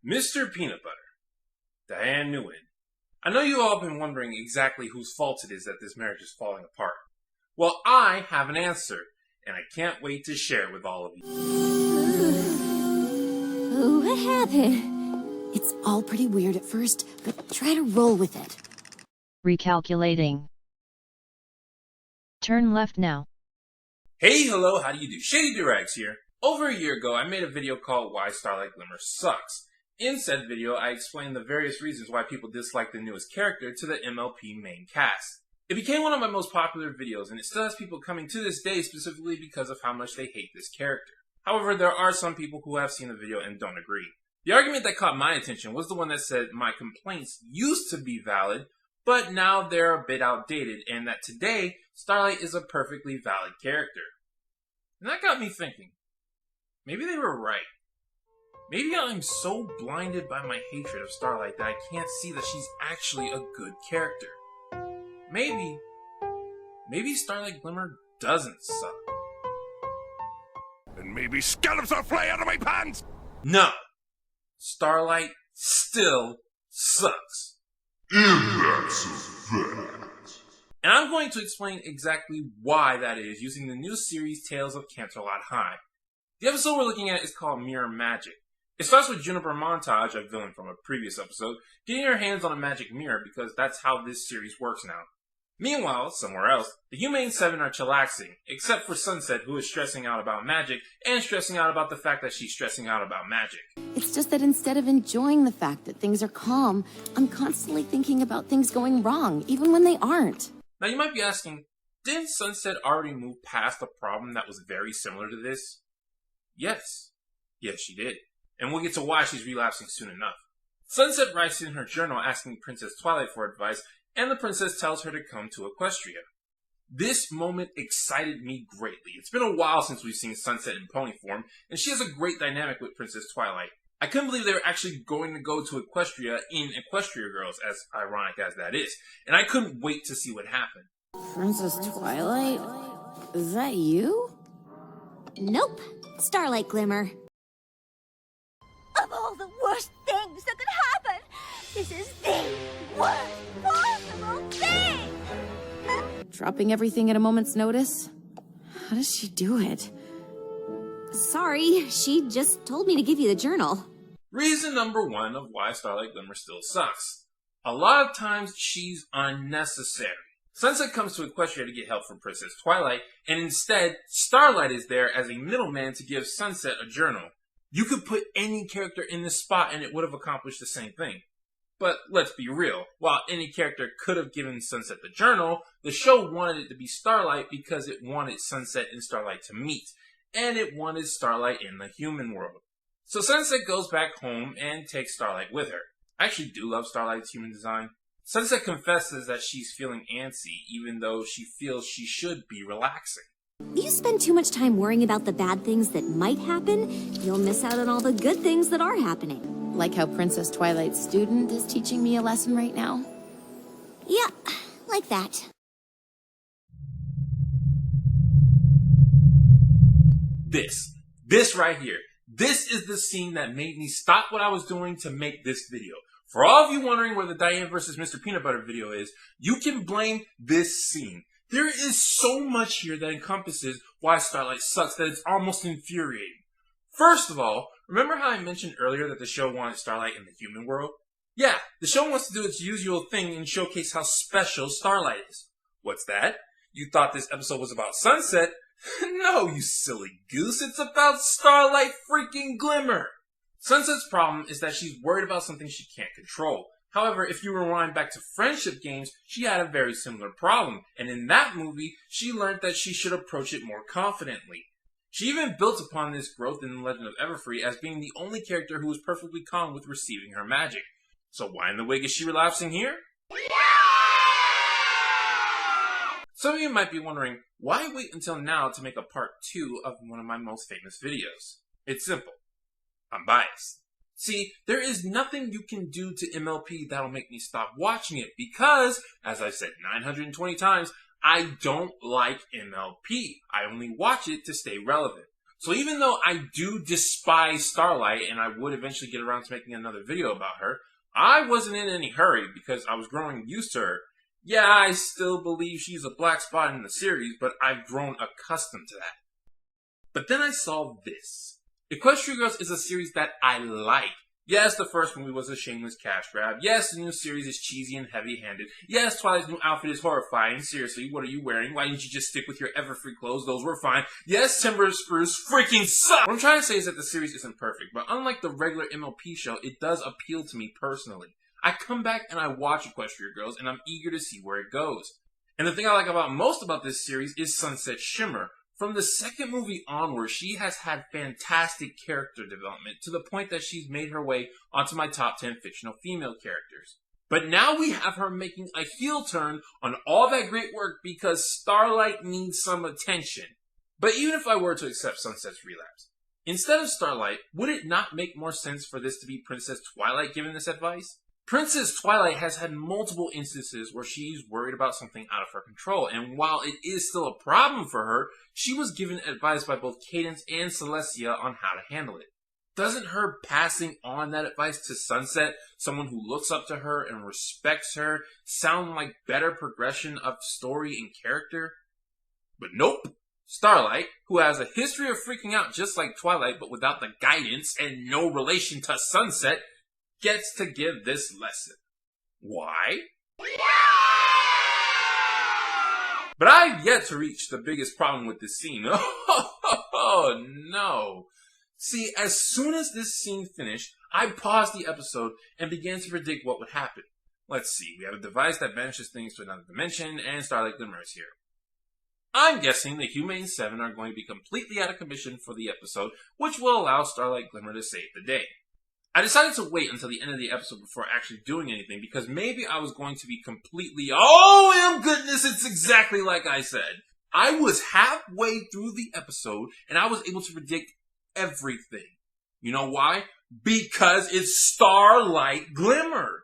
Mr. Peanut Butter, Diane Nguyen. I know you all have been wondering exactly whose fault it is that this marriage is falling apart. Well, I have an answer, and I can't wait to share it with all of you. Oh, what happened? It's all pretty weird at first, but try to roll with it. Recalculating. Turn left now. Hey, hello, how do you do? Shady Doorags here. Over a year ago, I made a video called Why Starlight Glimmer Sucks. In said video, I explained the various reasons why people dislike the newest character to the MLP main cast. It became one of my most popular videos, and it still has people coming to this day specifically because of how much they hate this character. However, there are some people who have seen the video and don't agree. The argument that caught my attention was the one that said my complaints used to be valid, but now they're a bit outdated, and that today, Starlight is a perfectly valid character. And that got me thinking, maybe they were right. Maybe I'm so blinded by my hatred of Starlight that I can't see that she's actually a good character. Maybe Starlight Glimmer doesn't suck. And maybe scallops will fly out of my pants! No! Starlight still sucks. And that's a fact. And I'm going to explain exactly why that is using the new series Tales of Canterlot High. The episode we're looking at is called Mirror Magic. It starts with Juniper Montage, a villain from a previous episode, getting her hands on a magic mirror because that's how this series works now. Meanwhile, somewhere else, the Humane 7 are chillaxing, except for Sunset, who is stressing out about magic, and stressing out about the fact that she's stressing out about magic. It's just that instead of enjoying the fact that things are calm, I'm constantly thinking about things going wrong, even when they aren't. Now you might be asking, didn't Sunset already move past a problem that was very similar to this? Yes. Yes, she did. And we'll get to why she's relapsing soon enough. Sunset writes in her journal asking Princess Twilight for advice, and the princess tells her to come to Equestria. This moment excited me greatly. It's been a while since we've seen Sunset in pony form, and she has a great dynamic with Princess Twilight. I couldn't believe they were actually going to go to Equestria in Equestria Girls, as ironic as that is, and I couldn't wait to see what happened. Princess Twilight? Is that you? Nope. Starlight Glimmer. Of all the worst things that could happen, this is the worst possible thing! Dropping everything at a moment's notice? How does she do it? Sorry, she just told me to give you the journal. Reason number one of why Starlight Glimmer still sucks. A lot of times, she's unnecessary. Sunset comes to Equestria to get help from Princess Twilight, and instead, Starlight is there as a middleman to give Sunset a journal. You could put any character in this spot and it would have accomplished the same thing. But let's be real, while any character could have given Sunset the journal, the show wanted it to be Starlight because it wanted Sunset and Starlight to meet, and it wanted Starlight in the human world. So Sunset goes back home and takes Starlight with her. I actually do love Starlight's human design. Sunset confesses that she's feeling antsy, even though she feels she should be relaxing. You spend too much time worrying about the bad things that might happen, you'll miss out on all the good things that are happening. Like how Princess Twilight's student is teaching me a lesson right now? Yeah, like that. This right here. This is the scene that made me stop what I was doing to make this video. For all of you wondering where the Diane versus Mr. Peanut Butter video is, you can blame this scene. There is so much here that encompasses why Starlight sucks that it's almost infuriating. First of all, remember how I mentioned earlier that the show wanted Starlight in the human world? Yeah, the show wants to do its usual thing and showcase how special Starlight is. What's that? You thought this episode was about Sunset? No, you silly goose, it's about Starlight freaking Glimmer! Sunset's problem is that she's worried about something she can't control. However, if you rewind back to Friendship Games, she had a very similar problem, and in that movie, she learned that she should approach it more confidently. She even built upon this growth in The Legend of Everfree as being the only character who was perfectly calm with receiving her magic. So why in the wig is she relapsing here? Some of you might be wondering, why wait until now to make a part 2 of one of my most famous videos? It's simple. I'm biased. See, there is nothing you can do to MLP that'll make me stop watching it because, as I've said 920 times, I don't like MLP. I only watch it to stay relevant. So even though I do despise Starlight, and I would eventually get around to making another video about her, I wasn't in any hurry because I was growing used to her. Yeah, I still believe she's a black spot in the series, but I've grown accustomed to that. But then I saw this. Equestria Girls is a series that I like. Yes, the first movie was a shameless cash grab. Yes, the new series is cheesy and heavy-handed. Yes, Twilight's new outfit is horrifying. Seriously, what are you wearing? Why didn't you just stick with your Everfree clothes? Those were fine. Yes, Timber Spruce freaking sucks! What I'm trying to say is that the series isn't perfect, but unlike the regular MLP show, it does appeal to me personally. I come back and I watch Equestria Girls, and I'm eager to see where it goes. And the thing I like most about this series is Sunset Shimmer. From the second movie onward, she has had fantastic character development to the point that she's made her way onto my top 10 fictional female characters. But now we have her making a heel turn on all that great work because Starlight needs some attention. But even if I were to accept Sunset's relapse, instead of Starlight, would it not make more sense for this to be Princess Twilight giving this advice? Princess Twilight has had multiple instances where she's worried about something out of her control, and while it is still a problem for her, she was given advice by both Cadence and Celestia on how to handle it. Doesn't her passing on that advice to Sunset, someone who looks up to her and respects her, sound like better progression of story and character? But nope. Starlight, who has a history of freaking out just like Twilight but without the guidance and no relation to Sunset, gets to give this lesson. Why? But I've yet to reach the biggest problem with this scene. Oh no. See, as soon as this scene finished, I paused the episode and began to predict what would happen. Let's see, we have a device that banishes things to another dimension, and Starlight Glimmer is here. I'm guessing the Humane 7 are going to be completely out of commission for the episode, which will allow Starlight Glimmer to save the day. I decided to wait until the end of the episode before actually doing anything because maybe I was going to be completely, oh goodness, it's exactly like I said. I was halfway through the episode and I was able to predict everything. You know why? Because it's Starlight Glimmer.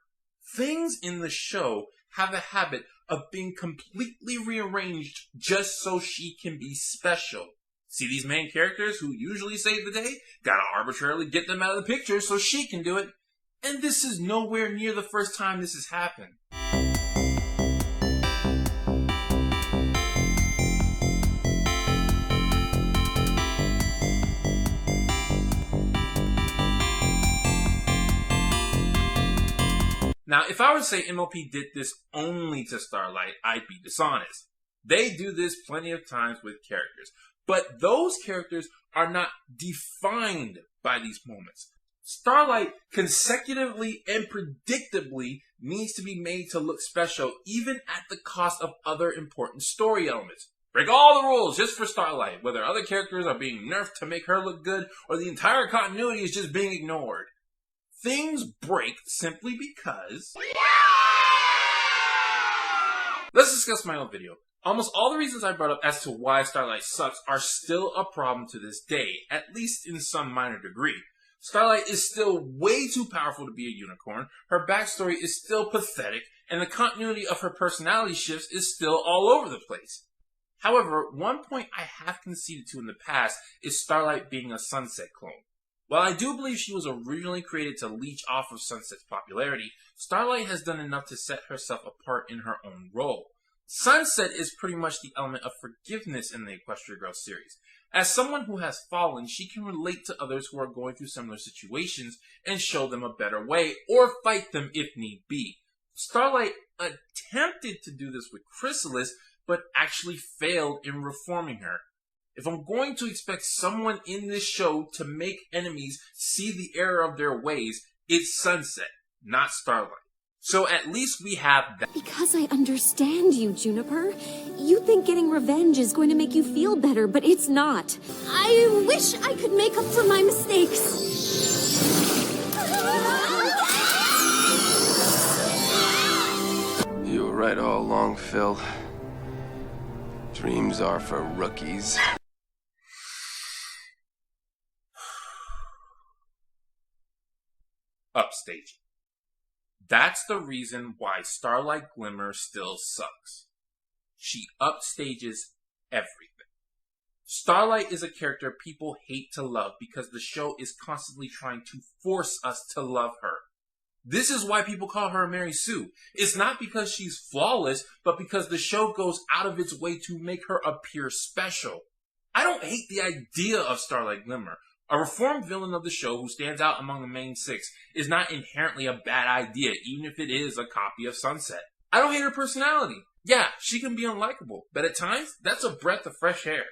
Things in the show have a habit of being completely rearranged just so she can be special. See these main characters who usually save the day? Gotta arbitrarily get them out of the picture so she can do it. And this is nowhere near the first time this has happened. Now, if I were to say MLP did this only to Starlight, I'd be dishonest. They do this plenty of times with characters. But those characters are not defined by these moments. Starlight consecutively and predictably needs to be made to look special even at the cost of other important story elements. Break all the rules just for Starlight, whether other characters are being nerfed to make her look good or the entire continuity is just being ignored. Things break simply because... Let's discuss my own video. Almost all the reasons I brought up as to why Starlight sucks are still a problem to this day, at least in some minor degree. Starlight is still way too powerful to be a unicorn, her backstory is still pathetic, and the continuity of her personality shifts is still all over the place. However, one point I have conceded to in the past is Starlight being a Sunset clone. While I do believe she was originally created to leech off of Sunset's popularity, Starlight has done enough to set herself apart in her own role. Sunset is pretty much the element of forgiveness in the Equestria Girls series. As someone who has fallen, she can relate to others who are going through similar situations and show them a better way, or fight them if need be. Starlight attempted to do this with Chrysalis, but actually failed in reforming her. If I'm going to expect someone in this show to make enemies see the error of their ways, it's Sunset, not Starlight. So at least we have that. Because I understand you, Juniper. You think getting revenge is going to make you feel better, but it's not. I wish I could make up for my mistakes. You were right all along, Phil. Dreams are for rookies. Upstaging. That's the reason why Starlight Glimmer still sucks. She upstages everything. Starlight is a character people hate to love because the show is constantly trying to force us to love her. This is why people call her Mary Sue. It's not because she's flawless, but because the show goes out of its way to make her appear special. I don't hate the idea of Starlight Glimmer. A reformed villain of the show who stands out among the main six is not inherently a bad idea, even if it is a copy of Sunset. I don't hate her personality. Yeah, she can be unlikable, but at times, that's a breath of fresh air.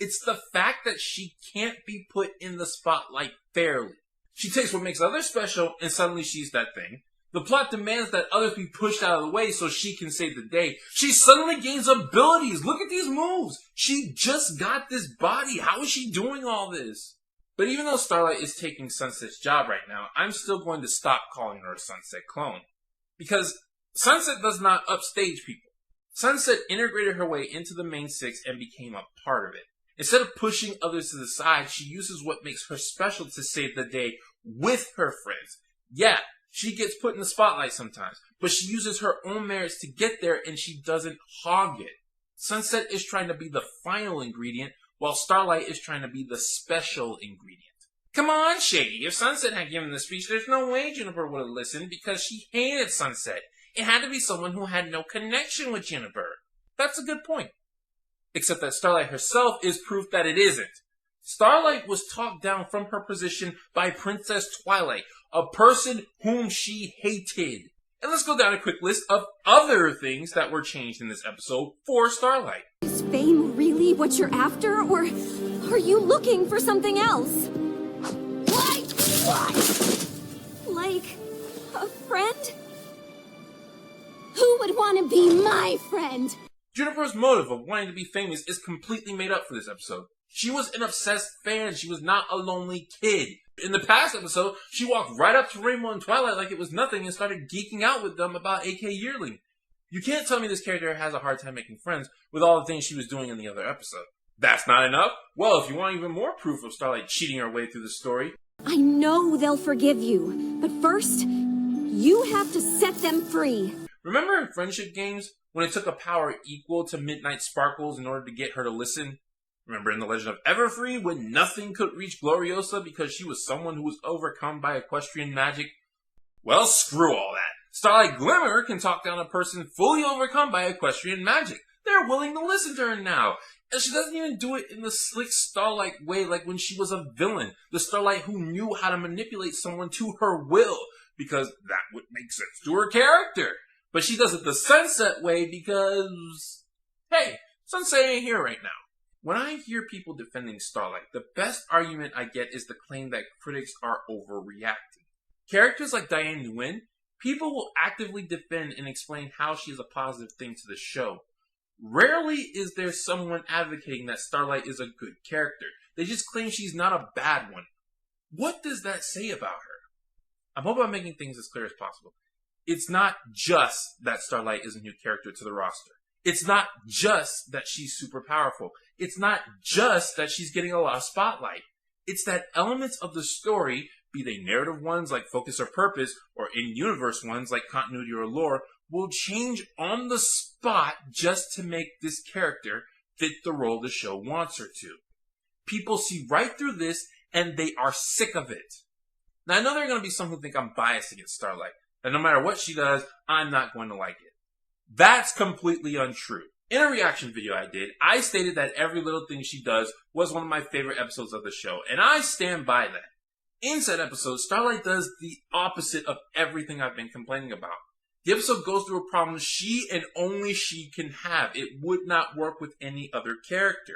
It's the fact that she can't be put in the spotlight fairly. She takes what makes others special, and suddenly she's that thing. The plot demands that others be pushed out of the way so she can save the day. She suddenly gains abilities. Look at these moves. She just got this body. How is she doing all this? But even though Starlight is taking Sunset's job right now, I'm still going to stop calling her a Sunset clone. Because Sunset does not upstage people. Sunset integrated her way into the main six and became a part of it. Instead of pushing others to the side, she uses what makes her special to save the day with her friends. Yeah, she gets put in the spotlight sometimes, but she uses her own merits to get there and she doesn't hog it. Sunset is trying to be the final ingredient, while Starlight is trying to be the special ingredient. Come on, Shady. If Sunset had given the speech, there's no way Juniper would have listened because she hated Sunset. It had to be someone who had no connection with Juniper. That's a good point. Except that Starlight herself is proof that it isn't. Starlight was talked down from her position by Princess Twilight, a person whom she hated. And let's go down a quick list of other things that were changed in this episode for Starlight. Is fame really what you're after, or are you looking for something else? Like what? Like a friend? Who would want to be my friend? Juniper's motive of wanting to be famous is completely made up for this episode. She was an obsessed fan. She was not a lonely kid. In the past episode, she walked right up to Rainbow and Twilight like it was nothing and started geeking out with them about AK Yearling. You can't tell me this character has a hard time making friends with all the things she was doing in the other episode. That's not enough? Well, if you want even more proof of Starlight cheating her way through the story... I know they'll forgive you, but first, you have to set them free. Remember in Friendship Games, when it took a power equal to Midnight Sparkles in order to get her to listen? Remember in The Legend of Everfree, when nothing could reach Gloriosa because she was someone who was overcome by equestrian magic? Well, screw all that. Starlight Glimmer can talk down a person fully overcome by equestrian magic. They're willing to listen to her now. And she doesn't even do it in the slick Starlight way like when she was a villain. The Starlight who knew how to manipulate someone to her will, because that would make sense to her character. But she does it the Sunset way because, hey, Sunset ain't here right now. When I hear people defending Starlight, the best argument I get is the claim that critics are overreacting. Characters like Diane Nguyen, people will actively defend and explain how she is a positive thing to the show. Rarely is there someone advocating that Starlight is a good character. They just claim she's not a bad one. What does that say about her? I hope I'm making things as clear as possible. It's not just that Starlight is a new character to the roster. It's not just that she's super powerful. It's not just that she's getting a lot of spotlight. It's that elements of the story, be they narrative ones like focus or purpose, or in-universe ones like continuity or lore, will change on the spot just to make this character fit the role the show wants her to. People see right through this, and they are sick of it. Now, I know there are going to be some who think I'm biased against Starlight, that no matter what she does, I'm not going to like it. That's completely untrue. In a reaction video I did, I stated that every little thing she does was one of my favorite episodes of the show, and I stand by that. In said episode, Starlight does the opposite of everything I've been complaining about. The episode goes through a problem she and only she can have. It would not work with any other character.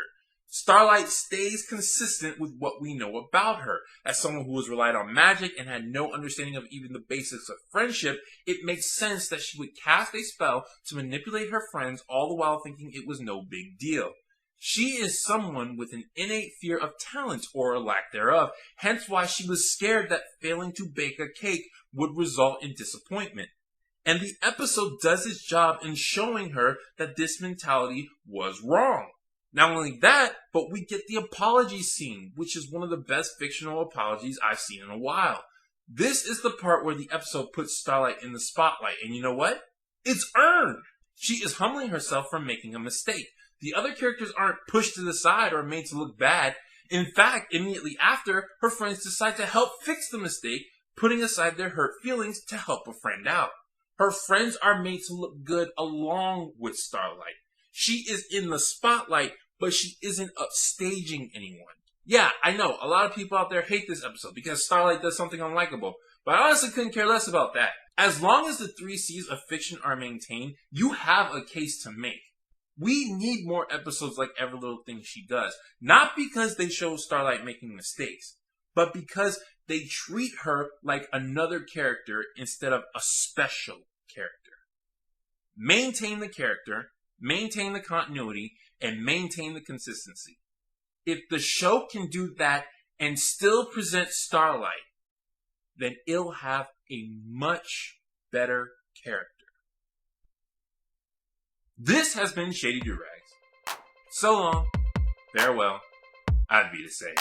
Starlight stays consistent with what we know about her. As someone who was relied on magic and had no understanding of even the basics of friendship, it makes sense that she would cast a spell to manipulate her friends, all the while thinking it was no big deal. She is someone with an innate fear of talent, or a lack thereof, hence why she was scared that failing to bake a cake would result in disappointment. And the episode does its job in showing her that this mentality was wrong. Not only that, but we get the apology scene, which is one of the best fictional apologies I've seen in a while. This is the part where the episode puts Starlight in the spotlight, and you know what? It's earned! She is humbling herself for making a mistake. The other characters aren't pushed to the side or made to look bad. In fact, immediately after, her friends decide to help fix the mistake, putting aside their hurt feelings to help a friend out. Her friends are made to look good along with Starlight. She is in the spotlight, but she isn't upstaging anyone. Yeah, I know, a lot of people out there hate this episode because Starlight does something unlikable, but I honestly couldn't care less about that. As long as the 3 C's of fiction are maintained, you have a case to make. We need more episodes like Every Little Thing She Does, not because they show Starlight making mistakes, but because they treat her like another character instead of a special character. Maintain the character, maintain the continuity, and maintain the consistency. If the show can do that and still present Starlight, then it'll have a much better character. This has been Shady Doorags. So long, farewell, I'd be to say.